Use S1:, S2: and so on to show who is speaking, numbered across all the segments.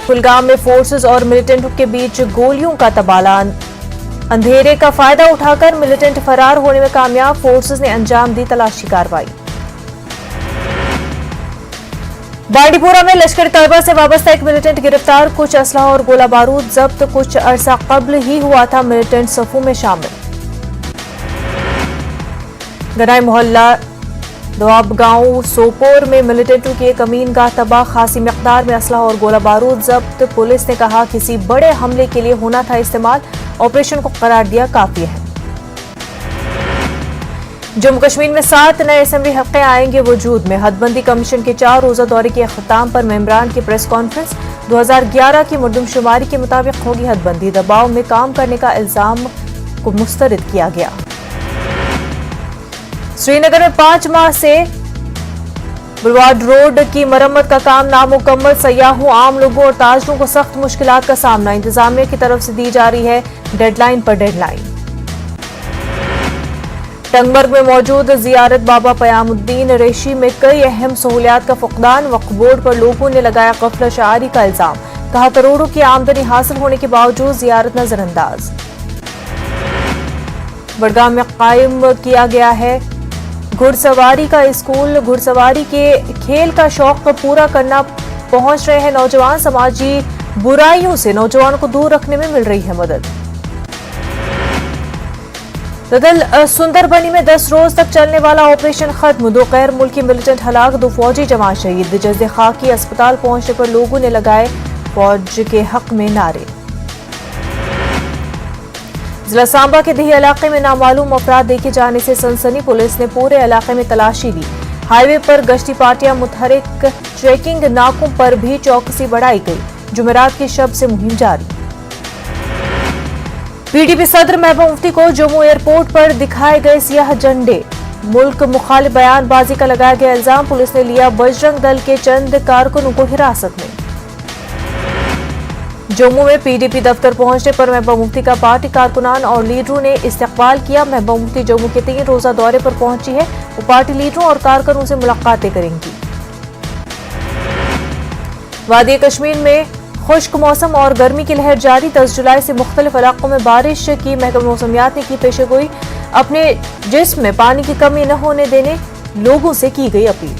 S1: कुलगाम में फोर्सेस और मिलिटेंट के बीच गोलियों का तबादला। अंधेरे का फायदा उठाकर मिलिटेंट फरार होने में कामयाब, फोर्सेस ने अंजाम दी तलाशी कार्रवाई। बांडीपुरा में लश्कर तैयबा से वाबस्ता एक मिलिटेंट गिरफ्तार, कुछ असलहा और गोला बारूद जब्त। कुछ अरसा कब्ल ही हुआ था मिलिटेंट सफू में शामिल। गनाई मोहल्ला दोआब गांव सोपोर में मिलिटेंटों की एक अमीन गाह तबाह, खासी मिकदार में असलहा और गोला बारूद जब्त। पुलिस ने कहा किसी बड़े हमले के लिए होना था इस्तेमाल, ऑपरेशन को करार दिया काफी है। जम्मू कश्मीर में 7 नए असेंबली हल्के आएंगे वजूद में। हदबंदी कमीशन के 4 रोजा दौरे के अख्ताम पर मेंबरान की प्रेस कॉन्फ्रेंस। 2011 की मरदमशुमारी के मुताबिक होगी हदबंदी, दबाव में काम करने का इल्जाम को मुस्तरद किया गया। श्रीनगर में 5 माह से बुलवार्ड रोड की मरम्मत का काम नामुकम्मल, सयाहों, आम लोगों और ताजरों को सख्त मुश्किलात का सामना। इंतजामिया की तरफ से दी जा रही है डेडलाइन पर डेडलाइन। टंगमर्ग में मौजूद जियारत बाबा पयामुद्दीन रेशी में कई अहम सहूलियात का फुकदान, वक्फ बोर्ड पर लोगों ने लगाया गफलत शारी का इल्जाम। कहा करोड़ों की आमदनी हासिल होने के बावजूद जियारत नजरअंदाज। बड़गाम में कायम किया गया है घुड़सवारी का स्कूल, घुड़सवारी के खेल का शौक पूरा करना पहुंच रहे हैं नौजवान। समाजी बुराइयों से नौजवानों को दूर रखने में मिल रही है मदद। ददल सुंदरबनी में 10 रोज तक चलने वाला ऑपरेशन खत्म, 2 गैर मुल्की मिलिटेंट हलाक, 2 फौजी जवान शहीद। जज्दे खाकी अस्पताल पहुंचने पर लोगों ने लगाए फौज के हक में नारे। जिला सांबा के दही इलाके में नामालूम अफराद देखे जाने से सनसनी, पुलिस ने पूरे इलाके में तलाशी ली। हाईवे पर गश्ती पार्टियां मुतहरिक, ट्रैकिंग नाकों पर भी चौकसी बढ़ाई गई। जुमेरात की शब से मुहिम जारी। पीडीपी सदर महबूबा मुफ्ती को जम्मू एयरपोर्ट पर दिखाए गए सियाह झंडे, मुल्क मुखालिफ बयानबाजी का लगाया गया इल्जाम। पुलिस ने लिया बजरंग दल के चंद कारकुनों को हिरासत में। जम्मू में पीडीपी दफ्तर पहुंचने पर महबूबा मुफ्ती का पार्टी कारकुनान और लीडरों ने इस्तकबाल किया। महबूबा मुफ्ती जम्मू के 3 रोजा दौरे पर पहुंची है, वो पार्टी लीडरों और कारकुनों से मुलाकातें करेंगी। वादी कश्मीर में खुश्क मौसम और गर्मी की लहर जारी, 10 जुलाई से मुख्तलिफ इलाकों में बारिश की महकमा मौसमियात ने की पेशेगोई। अपने जिस्म में पानी की कमी न होने देने लोगों से की गई अपील।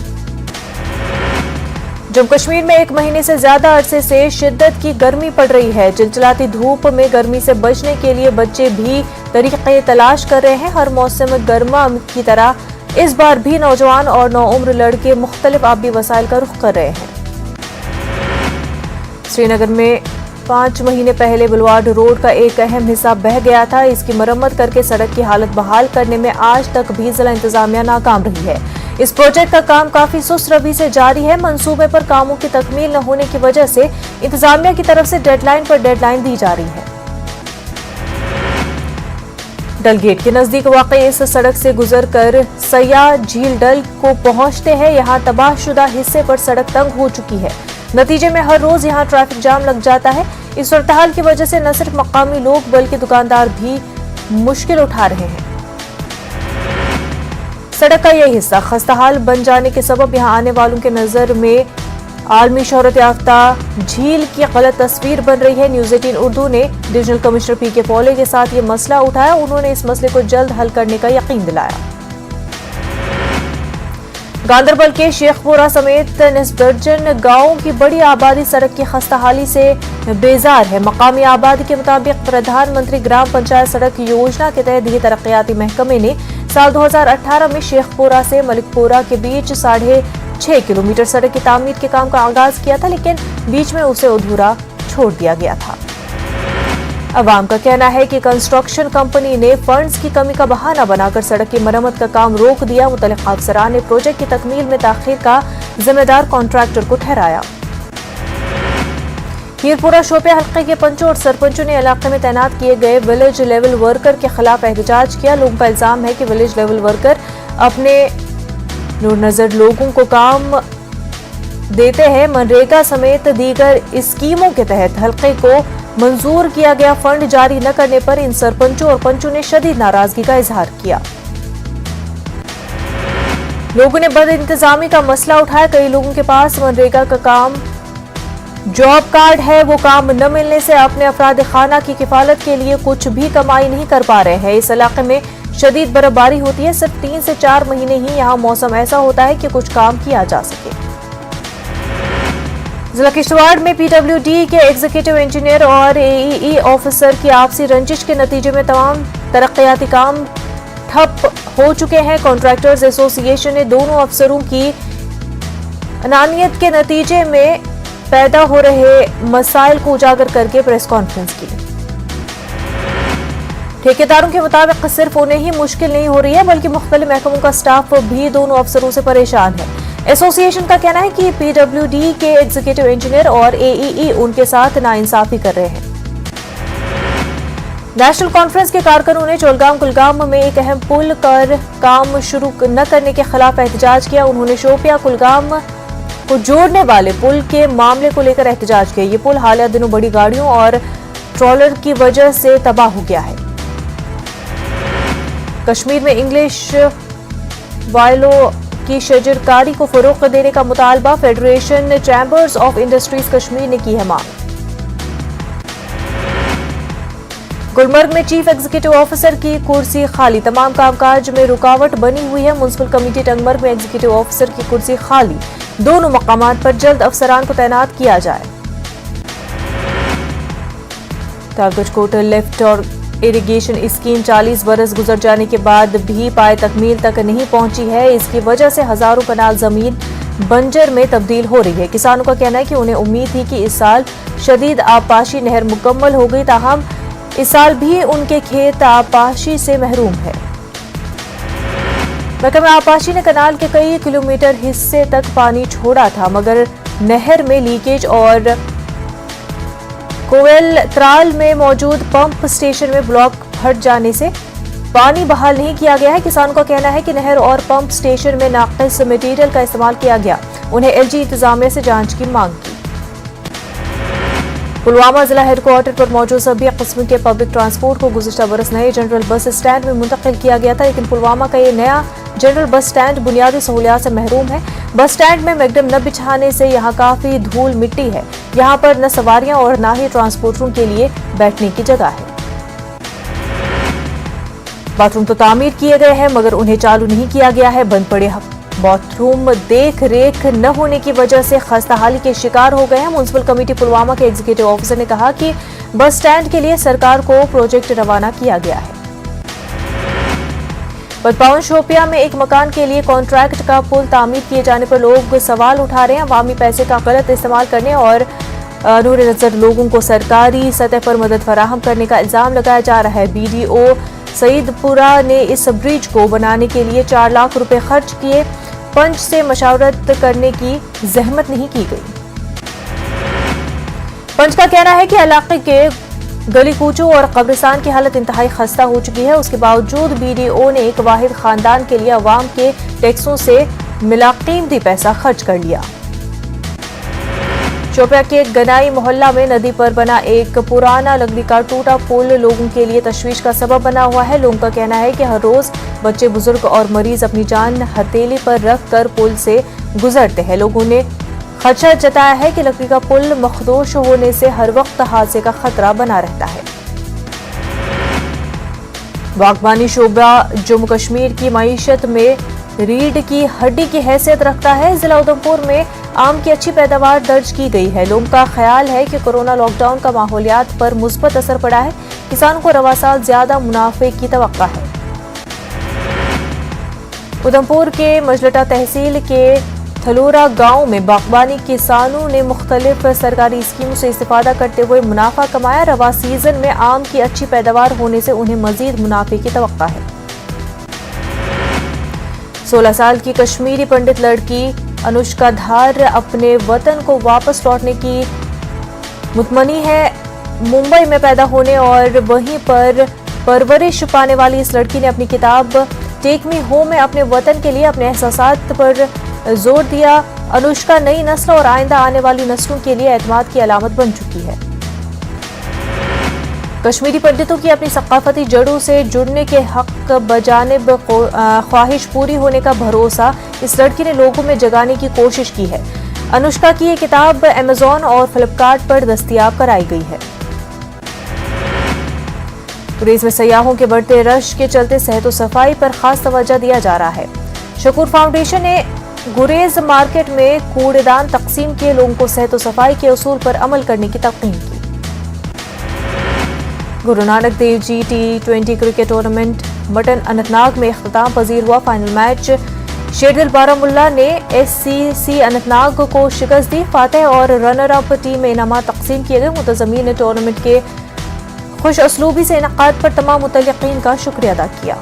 S1: जम्मू कश्मीर में 1 महीने से ज्यादा अरसे से शिद्दत की गर्मी पड़ रही है। चिलचिलाती धूप में गर्मी से बचने के लिए बच्चे भी तरीके तलाश कर रहे हैं। हर मौसम गर्मा की तरह इस बार भी नौजवान और नौउम्र लड़के मुख्तलिफ आबी वसाइल का रुख कर रहे हैं। श्रीनगर में 5 महीने पहले बुलवार्ड रोड का एक अहम हिस्सा बह गया था। इसकी मरम्मत करके सड़क की हालत बहाल करने में आज तक भी जिला इंतजामिया नाकाम रही है। इस प्रोजेक्ट का काम काफी सुस्त रवि से जारी है। मंसूबे पर कामों की तकमील न होने की वजह से इंतजामिया की तरफ से डेडलाइन पर डेडलाइन दी जा रही है। डलगेट के नजदीक वाक़ई इस सड़क से गुजरकर सयाह झील डल को पहुंचते हैं। यहाँ तबाहशुदा हिस्से पर सड़क तंग हो चुकी है। नतीजे में हर रोज यहाँ ट्रैफिक जाम लग जाता है। इस सूरत-ए-हाल की वजह से न सिर्फ मकामी लोग बल्कि दुकानदार भी मुश्किल उठा रहे हैं। सड़क का यह हिस्सा खस्ताहाल बन जाने के सबब यहाँ आने वालों के नजर में आलमी शोहरत याफ्ता झील की गलत तस्वीर बन रही है। न्यूज़ 18 उर्दू ने डिविजनल कमिश्नर पीके पॉले के साथ ये मसला उठाया। उन्होंने इस मसले को जल्द हल करने का यकीन दिलाया। गांदरबल के शेखपुरा समेत निस्बर्जन गांवों की बड़ी आबादी सड़क की खस्ताहाली से बेजार है। मकामी आबादी के मुताबिक प्रधानमंत्री ग्राम पंचायत सड़क योजना के तहत दिल्ली तरक्याती महकमे ने साल 2018 में शेखपुरा से मलिकपुरा के बीच 6.5 किलोमीटर सड़क की तामीर के काम का आगाज किया था, लेकिन बीच में उसे अधूरा छोड़ दिया गया था। अवाम का कहना है कि कंस्ट्रक्शन कंपनी ने फंड्स की कमी का बहाना बनाकर सड़क की मरम्मत का काम रोक दिया। मुतल्लिक़ अफसरान ने प्रोजेक्ट की तकमील में ताख़ीर का जिम्मेदार कॉन्ट्रैक्टर को ठहराया। हीरपुरा शोपिया हल्के के पंचों और सरपंचों ने इलाके में तैनात किए गए विलेज लेवल वर्कर के खिलाफ एहतजाज किया। लोगों का इल्जाम है कि विलेज लेवल वर्कर अपने नूरनजर लोगों को काम देते हैं। मनरेगा समेत दीगर स्कीमों के तहत हल्के को मंजूर किया गया फंड जारी न करने पर इन सरपंचों और पंचों ने शदीद नाराजगी का इजहार किया। लोगों ने बद इंतजामी का मसला उठाया। कई लोगों के पास मनरेगा का काम जॉब कार्ड है वो काम न मिलने से अपने अफराद खाना की किफालत के लिए कुछ भी कमाई नहीं कर पा रहे हैं। इस इलाके में शदीद बर्फबारी होती है। सिर्फ 3 से 4 महीने ही यहाँ मौसम ऐसा होता है कि कुछ काम किया जा सके। जिला किश्तवाड़ में पीडब्ल्यूडी के एग्जीक्यूटिव इंजीनियर और एईई ऑफिसर की आपसी रंजिश के नतीजे में तमाम तरक्याती काम ठप हो चुके हैं। कॉन्ट्रैक्टर्स एसोसिएशन ने दोनों अफसरों की अनानियत के नतीजे में पैदा हो रहे मसाइल को उजागर करके प्रेस कॉन्फ्रेंस की। ठेकेदारों के मुताबिक सिर्फ उन्हें ही मुश्किल नहीं हो रही है बल्कि मुख्तलिफ महकमों का स्टाफ भी दोनों अफसरों से परेशान है। एसोसिएशन का कहना है कि पीडब्ल्यूडी के एग्जीक्यूटिव इंजीनियर और एईई उनके साथ नाइंसाफी कर रहे हैं। नेशनल कॉन्फ्रेंस के कारकुनों ने चोलगाम कुलगाम में एक अहम पुल पर काम शुरू न करने के खिलाफ एहतजाज किया। उन्होंने शोपिया कुलगाम को जोड़ने वाले पुल के मामले को लेकर एहतजाज किया। ये पुल हालिया दिनों बड़ी गाड़ियों और ट्रॉलर की वजह से तबाह हो गया है। कश्मीर में इंग्लिश वायलो की शजरकारी को फरोख्त देने का मुतालबा federation chambers of industries Kashmir ने की है मांग। गुलमर्ग में चीफ एग्जीक्यूटिव ऑफिसर की कुर्सी खाली, तमाम कामकाज में रुकावट बनी हुई है। म्युनिसिपल कमेटी टंगमर्ग में एग्जीक्यूटिव ऑफिसर की कुर्सी खाली, दोनों मकामात पर जल्द अफसरान को तैनात किया जाए। तालकोट लिफ्ट और इरिगेशन स्कीम 40 बरस गुजर जाने के बाद भी पाए तकमील तक नहीं पहुंची है। इसकी वजह से हजारों कनाल जमीन बंजर में तब्दील हो रही है। किसानों का कहना है कि उन्हें उम्मीद थी कि इस साल शदीद आबपाशी नहर मुकम्मल हो गई, ताहम इस साल भी उनके खेत आबपाशी से महरूम है। महकमा आबपाशी ने कनाल के कई किलोमीटर हिस्से तक पानी छोड़ा था, मगर नहर में लीकेज और कोवेल त्राल में मौजूद पंप स्टेशन में ब्लॉक फट जाने से पानी बहाल नहीं किया गया है। किसानों का कहना है कि नहर और पंप स्टेशन में नाक़िस मटीरियल का इस्तेमाल किया गया। उन्हें एलजी इंतजामिया से जांच की मांग की। पुलवामा जिला हेडक्वार्टर पर मौजूद सभी किस्म के पब्लिक ट्रांसपोर्ट को गुज़िश्ता बरस नए जनरल बस स्टैंड में मुंतकिल किया गया था, लेकिन पुलवामा का ये नया जनरल बस स्टैंड बुनियादी सहूलियात से महरूम है। बस स्टैंड में मैगडम न बिछाने से यहाँ काफी धूल मिट्टी है। यहाँ पर न सवारियां और न ही ट्रांसपोर्टरों के लिए बैठने की जगह है। बाथरूम तो तामीर किए गए हैं मगर उन्हें चालू नहीं किया गया है। बंद पड़े बाथरूम देख रेख न होने की वजह से खस्ताहाली के शिकार हो गए हैं। म्युनिसिपल कमेटी पुलवामा के एग्जीक्यूटिव ऑफिसर ने कहा कि बस स्टैंड के लिए सरकार को प्रोजेक्ट रवाना किया गया है। बदपावन शोपिया में एक मकान के लिए कॉन्ट्रैक्ट का पुल तामीर किए जाने पर लोग सवाल उठा रहे हैं। अवामी पैसे का गलत इस्तेमाल करने और नूर नजर लोगों को सरकारी सतह पर मदद फराहम करने का इल्जाम लगाया जा रहा है। बीडीओ सईदपुरा ने इस ब्रिज को बनाने के लिए 4 लाख रुपए खर्च किए। पंच से मशावरत करने की जहमत नहीं की गई। पंच का कहना है कि इलाके के गली कूचों और कब्रिस्तान की हालत इंतहाई खस्ता हो चुकी है। उसके बावजूद बीडीओ ने एक वाहिद खानदान के लिए अवाम के टैक्सों से मिला कीमती पैसा खर्च कर लिया। शोपिया के गनाई मोहल्ला में नदी पर बना एक पुराना लकड़ी का टूटा पुल लोगों के लिए तशवीश का सबब बना हुआ है। लोगों का कहना है कि हर रोज बच्चे, बुजुर्ग और मरीज अपनी जान हथेली पर रख कर पुल से गुजरते हैं। लोगों ने खदशा जताया है कि लकड़ी का पुल मखदूश होने से हर वक्त हादसे का खतरा बना रहता है। बागबानी शोबा जम्मू कश्मीर की मईशत में रीढ़ की हड्डी की हैसियत रखता है। जिला उधमपुर में आम की अच्छी पैदावार दर्ज की गई है। लोगों का ख्याल है कि कोरोना लॉकडाउन का माहौलियात पर मुस्बत असर पड़ा है। किसानों को रवा साल ज्यादा मुनाफे की तवक्का है। उधमपुर के मजलटा तहसील के थलोरा गांव में बागबानी किसानों ने मुख्तलिफ सरकारी स्कीमों से इस्तेफादा करते हुए मुनाफा कमाया। रवा सीजन में आम की अच्छी पैदावार होने से उन्हें मजीद मुनाफे की तवक्का है। 16 साल की कश्मीरी पंडित लड़की अनुष्का धार अपने वतन को वापस लौटने की मुतमनी है। मुंबई में पैदा होने और वहीं पर परवरिश पाने वाली इस लड़की ने अपनी किताब टेक मी होम में अपने वतन के लिए अपने एहसासात पर जोर दिया। अनुष्का नई नस्ल और आइंदा आने वाली नस्लों के लिए एतमाद की अलामत बन चुकी है। कश्मीरी पंडितों की अपनी सकाफती जड़ों से जुड़ने के हक बजानिब ख्वाहिश पूरी होने का भरोसा इस लड़की ने लोगों में जगाने की कोशिश की है। अनुष्का की ये किताब अमेजॉन और फ्लिपकार्ट पर दस्तयाब कराई गई है। गुरेज में सयाहों के बढ़ते रश के चलते सेहत और सफाई पर खास तवज्जो दिया जा रहा है। शकूर फाउंडेशन ने गुरेज मार्केट में कूड़ेदान तकसीम किए, लोगों को सेहत और सफाई के उसूल पर अमल करने की तलकीन की। Guru Nanak Dev ji T20 cricket tournament mutton Anantnag में इख्तिताम पजीर हुआ। फाइनल मैच शेरदिल बारामुल्ला ने SCC अनंतनाग को शिकस्त दी। फातेह और रनर अप टीम में इनामात तकसीम किए गए। मुतज़म्मीन ने टूर्नामेंट के खुश असलूबी से इनकाद पर तमाम मुतल्लिकीन का शुक्रिया अदा किया।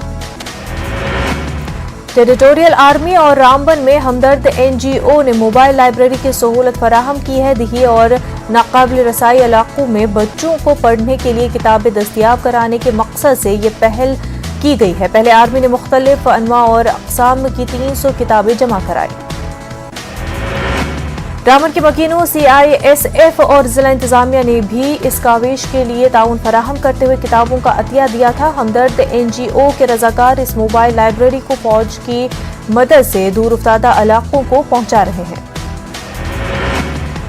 S1: टेरिटोरियल आर्मी और रामबन में हमदर्द NGO ने मोबाइल लाइब्रेरी की सहूलत फराहम की है। दिही और नाकाबिल रसाई इलाकों में बच्चों को पढ़ने के लिए किताबें दस्तयाब कराने के मकसद से ये पहल की गई है। पहले आर्मी ने मुख्तलिफ अनवा और अक़साम की 300 किताबें जमा कराई। रामबन के मकीनों CISF और जिला इंतजामिया ने भी इस काविश के लिए ताउन फराहम करते हुए किताबों का अतिया दिया था। हमदर्द NGO के रजाकार इस मोबाइल लाइब्रेरी को फौज की मदद से दूर उफ्तादा इलाकों को पहुंचा रहे हैं।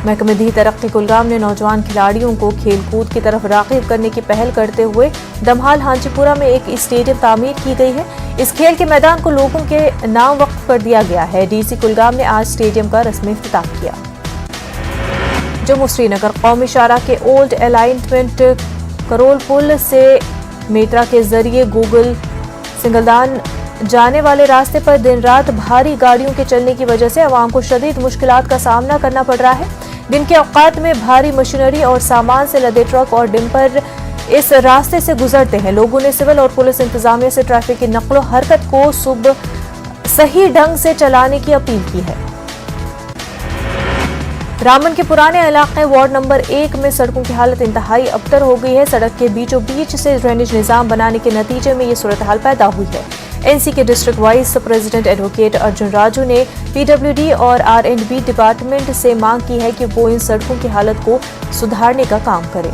S1: महकमे दी तरक्की कुलगाम ने नौजवान खिलाड़ियों को खेलकूद की तरफ राग़िब करने की पहल करते हुए दमहाल हांचीपुरा में एक स्टेडियम तामीर की गई है। इस खेल के मैदान को लोगों के नाम वक्फ कर दिया गया है। DC कुलगाम ने आज स्टेडियम का रस्मी इफ्तिताह किया। जम्मू श्रीनगर कौमी शाहराह के ओल्ड अलाइनमेंट करोल पुल से मेट्रा के जरिए गूगल सिंगलदान जाने वाले रास्ते पर दिन रात भारी गाड़ियों के चलने की वजह से अवाम को शदीद मुश्किलात का सामना करना पड़ रहा है। दिन के औकात में भारी मशीनरी और सामान से लदे ट्रक और डिम्पर इस रास्ते से गुजरते हैं। लोगों ने सिविल और पुलिस इंतजामिया से ट्रैफिक की नकलो हरकत को सुबह सही ढंग से चलाने की अपील की है। रामबन के पुराने इलाके वार्ड नंबर 1 में सड़कों की हालत इंतहाई अबतर हो गई है। सड़क के बीचों बीच से ड्रेनेज निजाम बनाने के नतीजे में ये सूरत हाल पैदा हुई है। NC के district vice president advocate Arjun Raju ने PWD और R&B डिपार्टमेंट से मांग की है कि वो इन सड़कों की हालत को सुधारने का काम करें।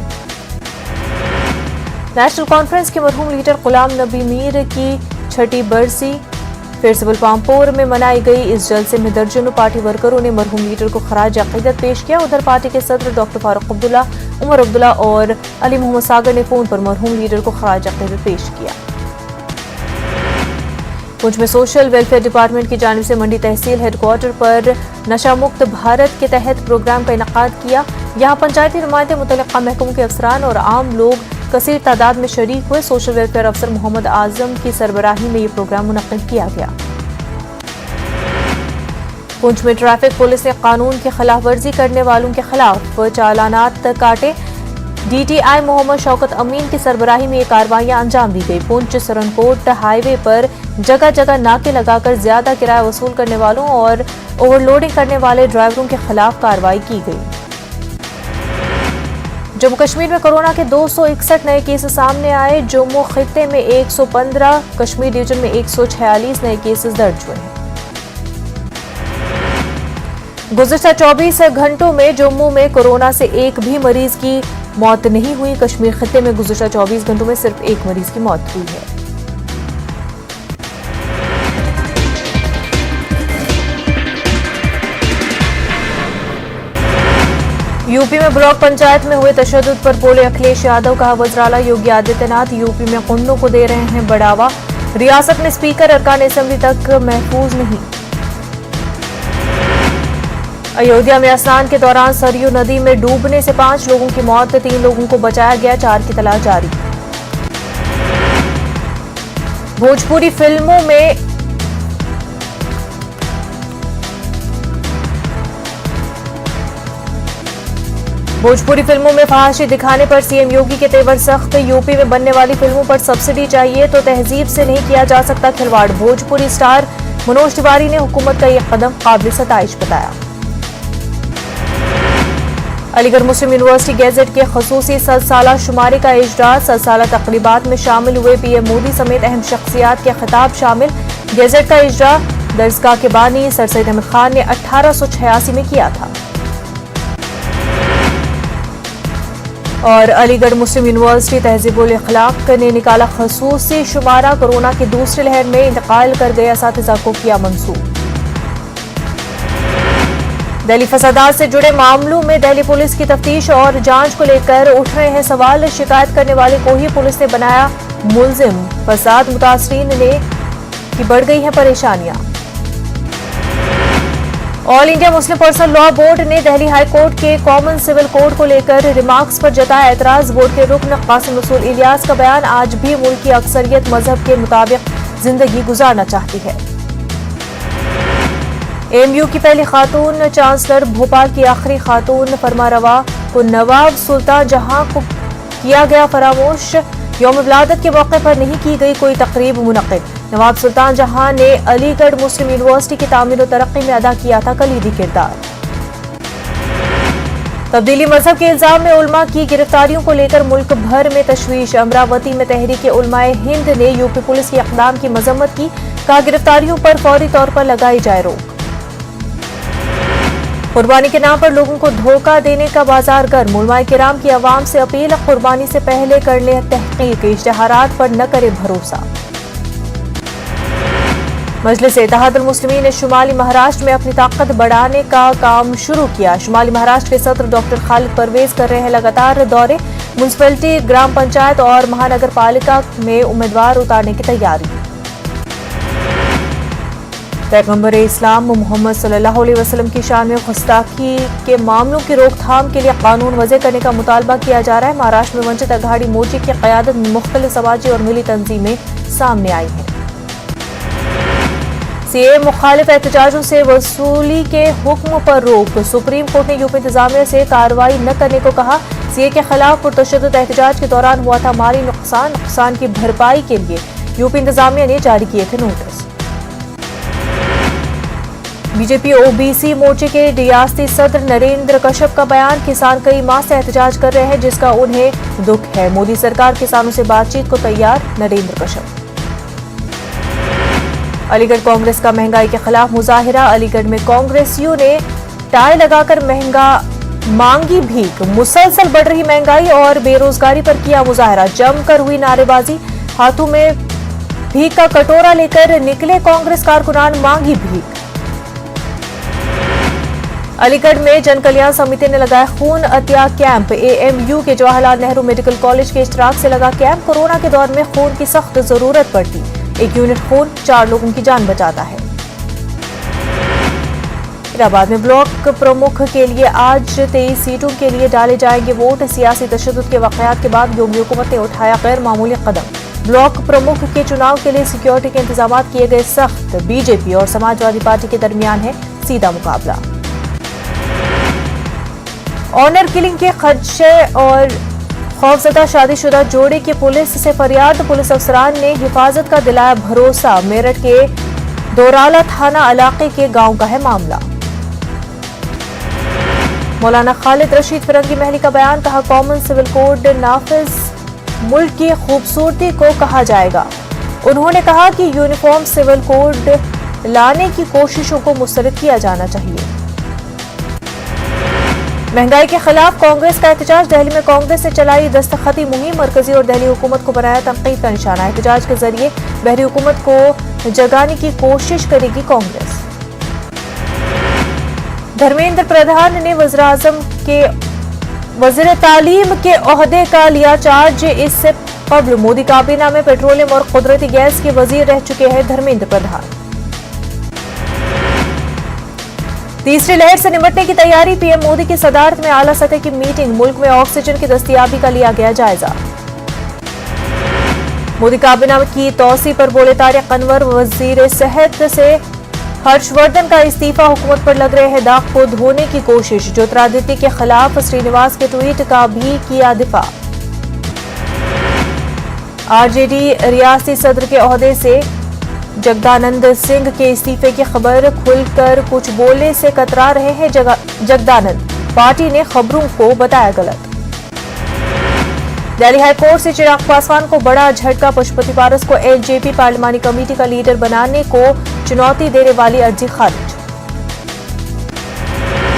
S1: नेशनल कॉन्फ्रेंस के मरहूम लीडर गुलाम नबी मीर की 6ठी बरसी फिर सिविल पामपोर में मनाई गई। इस जलसे में दर्जनों पार्टी वर्करों ने मरहूम लीडर को खराज अकीदत पेश किया। उधर पार्टी के सदर डॉक्टर फारूक अब्दुल्ला, उमर अब्दुल्ला और अली मोहम्मद सागर ने फोन पर मरहूम लीडर को खराज अकीदत पेश किया। पुंछ में सोशल वेलफेयर डिपार्टमेंट की जानिब से मंडी तहसील हेडक्वार्टर पर नशा मुक्त भारत के तहत प्रोग्राम का इनेकाद किया। यहाँ पंचायती नुमाइंदे, मुतल्लिका महकमों के अफसरान और आम लोग कसीर तादाद में शरीक हुए। सोशल वेलफेयर अफसर मोहम्मद आजम की सरबराही में ये प्रोग्राम मुनक्किद किया गया। पुंछ में ट्रैफिक पुलिस ने कानून की खिलाफ वर्जी करने वालों के खिलाफ चालानात काटे। DTI मोहम्मद शौकत अमीन की सरबराही में ये कार्रवाइयां अंजाम दी गई। पुंछ सरनकोट हाईवे पर जगह जगह नाके लगाकर ज्यादा किराया वसूल करने वालों और ओवरलोडिंग करने वाले ड्राइवरों के खिलाफ कार्रवाई की गई। जम्मू कश्मीर में कोरोना के 261 नए केसेस सामने आए। जम्मू खित्ते में 115, कश्मीर डिवीजन में 146 नए केसेस दर्ज हुए हैं। गुज़िश्ता 24 घंटों में जम्मू में कोरोना से एक भी मरीज की मौत नहीं हुई। कश्मीर खित्ते में गुज़िश्ता 24 घंटों में सिर्फ एक मरीज की मौत हुई है। यूपी में ब्लॉक पंचायत में हुए तशद्दुद पर बोले अखिलेश यादव, कहा वज़ीर-ए-आला योगी आदित्यनाथ यूपी में गुंडों को दे रहे हैं बढ़ावा। रियासत में स्पीकर अरकान असेंबली तक महफूज नहीं। अयोध्या में स्नान के दौरान सरयू नदी में डूबने से 5 लोगों की मौत, 3 लोगों को बचाया गया, 4 की तलाश जारी। भोजपुरी फिल्मों में फहाशी दिखाने पर सीएम योगी के तेवर सख्त। यूपी में बनने वाली फिल्मों पर सब्सिडी चाहिए तो तहजीब से नहीं किया जा सकता खिलवाड़। भोजपुरी स्टार मनोज तिवारी ने हुकूमत का यह कदम काबिल सताइश बताया। अलीगढ़ मुस्लिम यूनिवर्सिटी गैजेट के खसूसी सलसाला शुमारी का इजरा। सलसाला तकरीबात में शामिल हुए पीएम मोदी समेत अहम शख्सियात के खिताब शामिल। गैजेट का इजरा दरसगाह के बानी सर सैयद अहमद खान ने 1886 में किया था। और अलीगढ़ मुस्लिम यूनिवर्सिटी तहजीबुल अखलाक ने निकाला खसूसी शुमारा। कोरोना की दूसरी लहर में इंतकाल कर गए असातिज़ा को किया मंसूब। दिल्ली फसादात से जुड़े मामलों में दिल्ली पुलिस की तफ्तीश और जांच को लेकर उठ रहे हैं सवाल। शिकायत करने वाले को ही पुलिस ने बनाया मुलजिम। फसाद मुतासरीन ने की बढ़ गई हैं परेशानियां। All India Muslim personal law board ने दिल्ली हाई कोर्ट के कॉमन सिविल कोड को लेकर रिमार्क्स पर जताया एतराज। बोर्ड के रुकन कासिम रसूल इलियास का बयान, आज भी मुल्क की अक्सरियत मजहब के मुताबिक जिंदगी गुजारना चाहती है। एएमयू की पहली खातून चांसलर, भोपाल की आखिरी खातून फरमारवा को नवाब सुल्तान जहां को किया गया फरामोश। यौम विलादत के मौके पर नहीं की गई कोई तकरीब मुनक्किद। नवाब सुल्तान जहां ने अलीगढ़ मुस्लिम यूनिवर्सिटी की तामीर और तरक्की में अदा किया था कलीदी किरदार। तब्दीली मजहब के इल्जाम में उलमा की गिरफ्तारियों को लेकर मुल्क भर में तशवीश। अमरावती में तहरीक उलमाए हिंद ने यूपी पुलिस के इक़दाम की मजम्मत की। कहा, गिरफ्तारियों पर फौरी तौर पर लगाई जाए रोक। कुर्बानी के नाम पर लोगों को धोखा देने का बाजार गर्म। उलमाए किराम की आवाम से अपील, कुर्बानी से पहले कर ले तहकीक, इश्तिहारात पर न करे भरोसा। मजलिस इत्तेहादुल मुस्लिमीन ने शुमाली महाराष्ट्र में अपनी ताकत बढ़ाने का काम शुरू किया। शुमाली महाराष्ट्र के सदर डॉक्टर खालिद परवेज कर रहे हैं लगातार दौरे। म्यूनिसिपैलिटी, ग्राम पंचायत और महानगर पालिका में उम्मीदवार उतारने की तैयारी। पैगंबर इस्लाम मोहम्मद सल्लल्लाहु अलैहि वसल्लम की शान में गुस्ताखी के मामलों की रोकथाम के लिए कानून वज़े करने का मुतालबा किया जा रहा है। महाराष्ट्र में वंचित अघाड़ी मोर्चे की क़यादत में मुख्तलिफ समाजी और मिली तंजीमें सामने आई हैं। सीए मुखालिफ एहतजाजों से वसूली के हुक्म पर रोक। सुप्रीम कोर्ट ने यूपी इंतजामिया से कार्रवाई न करने को कहा। सीए के खिलाफ पुरतशद्दुद एहतजाज के दौरान हुआ था माली नुकसान की भरपाई के लिए यूपी इंतजामिया ने जारी किए थे नोटिस। बीजेपी ओबीसी मोर्चे के रियासती सदर नरेंद्र कश्यप का बयान, किसान कई माह से एहतजाज कर रहे हैं जिसका उन्हें दुख है। मोदी सरकार किसानों से बातचीत को तैयार, नरेंद्र कश्यप। अलीगढ़ कांग्रेस का महंगाई के खिलाफ मुजाहिरा। अलीगढ़ में कांग्रेसियों ने टाई लगाकर मांगी भीख। मुसलसल बढ़ रही महंगाई और बेरोजगारी पर किया मुजाहिरा। जमकर हुई नारेबाजी। हाथों में भीख का कटोरा लेकर निकले कांग्रेस कारकुनान, मांगी भीख। अलीगढ़ में जन कल्याण समिति ने लगाया खून अतिया कैंप। एएमयू के जवाहरलाल नेहरू मेडिकल कॉलेज के इश्तराक से लगा कैंप। कोरोना के दौर में खून की सख्त जरूरत पड़ती, 1 यूनिट खून 4 लोगों की जान बचाता है। इलाहाबाद में ब्लॉक प्रमुख के लिए आज 23 सीटों के लिए डाले जाएंगे वोट। सियासी तशद्दुद के वाकयात के बाद योगी हुकूमत ने उठाया गैर मामूली कदम। ब्लॉक प्रमुख के चुनाव के लिए सिक्योरिटी के इंतजाम किए गए सख्त। बीजेपी और समाजवादी पार्टी के दरमियान है सीधा मुकाबला। ऑनर किलिंग के खदशे और खौफजदा शादीशुदा जोड़े की पुलिस से फरियाद। पुलिस अफसरान ने हिफाजत का दिलाया भरोसा। मेरठ के दोराला थाना इलाके के गांव का है मामला। मौलाना खालिद रशीद फिरंगी महली का बयान, कहा कॉमन सिविल कोड नाफिज मुल्क की खूबसूरती को कहा जाएगा। उन्होंने कहा कि यूनिफॉर्म सिविल कोड लाने की कोशिशों को मुस्तरद किया जाना चाहिए। महंगाई के खिलाफ कांग्रेस का एहतजाज। दिल्ली में कांग्रेस से चलाई दस्तखती मुहिम। मरकजी और दिल्ली हुकूमत को बनाया तनकीद का निशाना। एहतजाज के जरिए बहरी हुकूमत को जगाने की कोशिश करेगी कांग्रेस। धर्मेंद्र प्रधान ने वज़ीर-ए-आज़म के वज़ीर तालीम के ओहदे का लिया चार्ज। इससे कबल मोदी काबीना में पेट्रोलियम और कुदरती गैस के वजीर रह चुके हैं धर्मेंद्र प्रधान। तीसरी लहर से निपटने की तैयारी। पीएम मोदी की सदारत में आला सतह की मीटिंग। मुल्क में ऑक्सीजन की दस्तयाबी का लिया गया जायजा। मोदी काबीना की तौसी पर बोले तारिक अनवर। वजीर सेहत से हर्षवर्धन का इस्तीफा। हुकूमत पर लग रहे हैं दाग को धोने की कोशिश। ज्योतिरादित्य के खिलाफ श्रीनिवास के ट्वीट का भी किया दिफा। आरजेडी रियासती सदर के ओहदे से जगदानंद सिंह के इस्तीफे की खबर। खुलकर कुछ बोलने से कतरा रहे हैं जगदानंद। पार्टी ने खबरों को बताया गलत। दिल्ली हाई कोर्ट से चिराग पासवान को बड़ा झटका। पशुपति पारस को एलजेपी पार्लिमानी कमेटी का लीडर बनाने को चुनौती देने वाली अर्जी खारिज।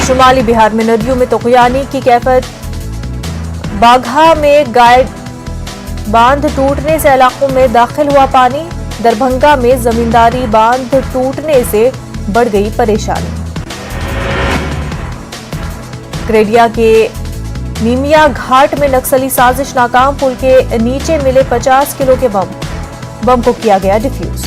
S1: शुमाली बिहार में नदियों में तुगयानी की कैफियत। बाघा में गाय बांध टूटने से इलाकों में दाखिल हुआ पानी। दरभंगा में जमींदारी बांध टूटने से बढ़ गई परेशानी। ग्रेडिया के नीमिया घाट में नक्सली साजिश नाकाम, पुल के नीचे मिले 50 किलो के बम को किया गया डिफ्यूज।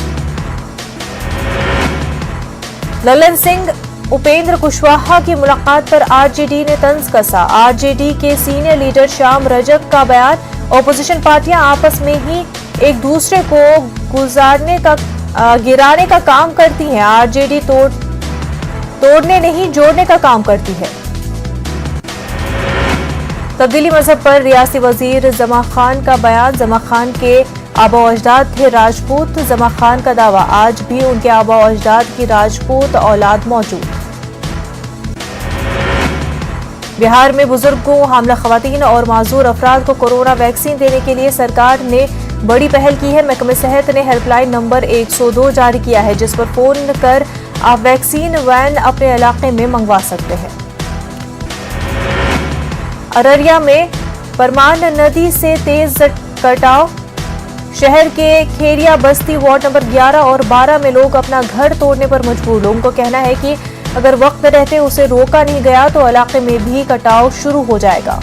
S1: ललन सिंह उपेंद्र कुशवाहा की मुलाकात पर आरजेडी ने तंज कसा। आरजेडी के सीनियर लीडर श्याम रजक का बयान, ऑपोजिशन पार्टियां आपस में ही एक दूसरे को गिराने का काम करती हैं। आरजेडी तोड़ने नहीं जोड़ने का काम करती है। तब्दीली मजहब पर रियासती वजीर जमा खान का बयान, जमा खान के आबा अजदाद थे राजपूत। जमा खान का दावा, आज भी उनके आबा अजदाद की राजपूत औलाद मौजूद। बिहार में बुजुर्गों, हामला खवातीन और माजूर अफराद को कोरोना वैक्सीन देने के लिए सरकार ने बड़ी पहल की है। महकमे सेहत ने हेल्पलाइन नंबर 102 जारी किया है, जिस पर फोन कर आप वैक्सीन वैन अपने इलाके में मंगवा सकते हैं। अररिया में परमान नदी से तेज कटाव, शहर के खेरिया बस्ती वार्ड नंबर 11 और 12 में लोग अपना घर तोड़ने पर मजबूर। लोगों को कहना है कि अगर वक्त रहते उसे रोका नहीं गया तो इलाके में भी कटाव शुरू हो जाएगा।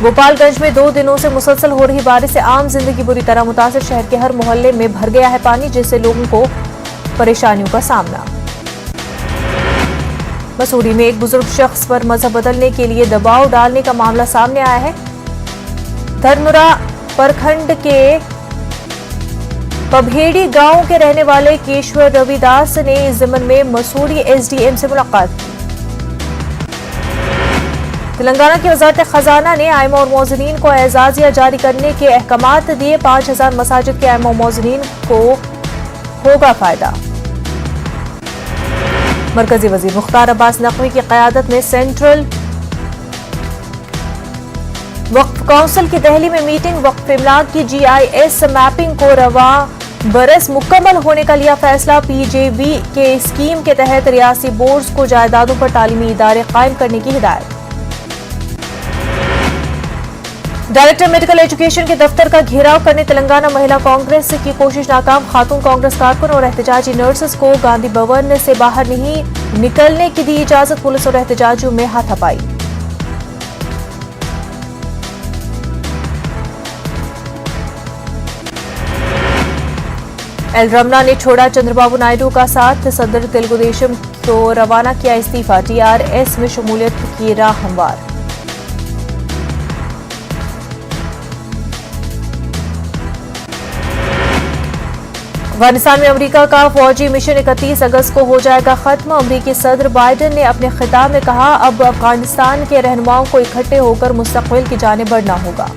S1: गोपालगंज में 2 दिनों से मुसलसल हो रही बारिश से आम जिंदगी बुरी तरह मुतासिर। शहर के हर मोहल्ले में भर गया है पानी, जिससे लोगों को परेशानियों का सामना। मसूरी में एक बुजुर्ग शख्स पर मजहब बदलने के लिए दबाव डालने का मामला सामने आया है। धर्मपुरा प्रखंड के पभेड़ी गांव के रहने वाले केशवर रविदास ने इस ज़िमन में मसूरी एसडीएम से मुलाकात की। तेलंगाना की वजारत खजाना ने आइमा और मौजनीन को एजाजिया जारी करने के अहकामात दिए। 5000 मसाजिद के आइमा और मौजनीन को होगा फायदा। मरकजी वजीर मुख्तार अब्बास नकवी की क़यादत में सेंट्रल वक्फ काउंसिल की दिल्ली में मीटिंग। वक्फ इमलाक की GIS मैपिंग को रवा बरस मुकम्मल होने का लिया फैसला। PJB के स्कीम के तहत रियासी बोर्ड्स को जायदादों पर तालीमी इदारे कायम करने की हिदायत। डायरेक्टर मेडिकल एजुकेशन के दफ्तर का घेराव करने तेलंगाना महिला कांग्रेस की कोशिश नाकाम। खातून कांग्रेस कारकुन और एहतजाजी नर्सेस को गांधी भवन से बाहर नहीं निकलने की दी इजाजत। पुलिस और एहतजाजियों में हाथापाई। एल रमना ने छोड़ा चंद्रबाबू नायडू का साथ। सदर तेलुगुदेशम को रवाना किया इस्तीफा। TRS में शमूलियत की राह हमवार। अफगानिस्तान में अमेरिका का फौजी मिशन 31 अगस्त को हो जाएगा खत्म। अमेरिकी सदर बाइडेन ने अपने खिताब में कहा, अब अफगानिस्तान के रहनुमाओं को इकट्ठे होकर मुस्तकबिल की जानिब बढ़ना होगा।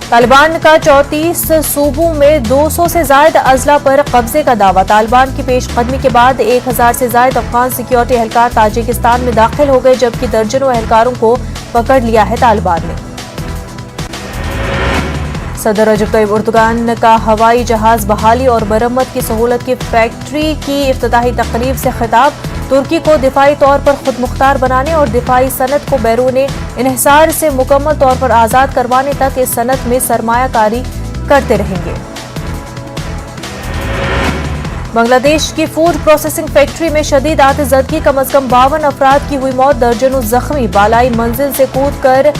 S1: तालिबान का 34 सूबों में 200 से ज्यादा अजला पर कब्जे का दावा। तालिबान की पेशकदमी के बाद 1000 से ज्यादा अफगान सिक्योरिटी एहलकार ताजिकिस्तान में दाखिल हो गए, जबकि दर्जनों एहलकारों को पकड़ लिया है तालिबान ने। सदर रजब तैयब उर्दुगान का हवाई जहाज बहाली और मरम्मत की सहूलत की फैक्ट्री की इफ्तिताही तकरीब से खिताब। तुर्की को दिफाई तौर पर खुद मुख्तार बनाने और दिफाई सनत को बैरून इन्हिसार से मुकम्मल तौर पर आज़ाद करवाने तक इस सनत में सरमायाकारी करते रहेंगे। बांग्लादेश की फूड प्रोसेसिंग फैक्ट्री में शदीद आतिशज़दगी, कम अज कम 52 अफराद की हुई मौत, दर्जनों जख्मी। बालाई मंजिल से कूद कर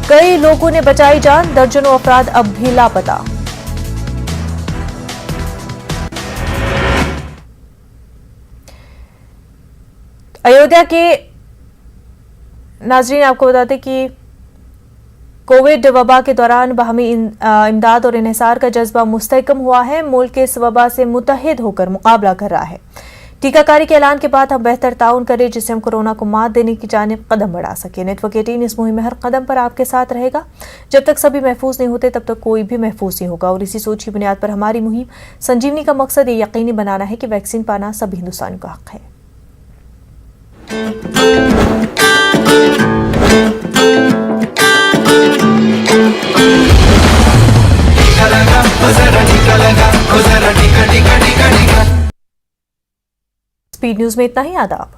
S1: कई लोगों ने बचाई जान, दर्जनों अफराद अब भी लापता। अयोध्या के नाजरीन आपको बताते कि कोविड वबा के दौरान बाहमी इमदाद और इन्हिसार का जज्बा मुस्तहकम हुआ है। मुल्क इस वबा से मुत्तहिद होकर मुकाबला कर रहा है। टीकाकारी के ऐलान के बाद हम बेहतर ताउन करें, जिससे हम कोरोना को मात देने की जानिब कदम बढ़ा सके। नेटवर्क 18 इस मुहिम में हर कदम पर आपके साथ रहेगा। जब तक सभी महफूज नहीं होते तब तक कोई भी महफूज नहीं होगा। और इसी सोच की बुनियाद पर हमारी मुहिम संजीवनी का मकसद ये यकीनी बनाना है कि वैक्सीन पाना सभी हिंदुस्तानियों का हक है। स्पीड न्यूज में इतना ही। आदाब।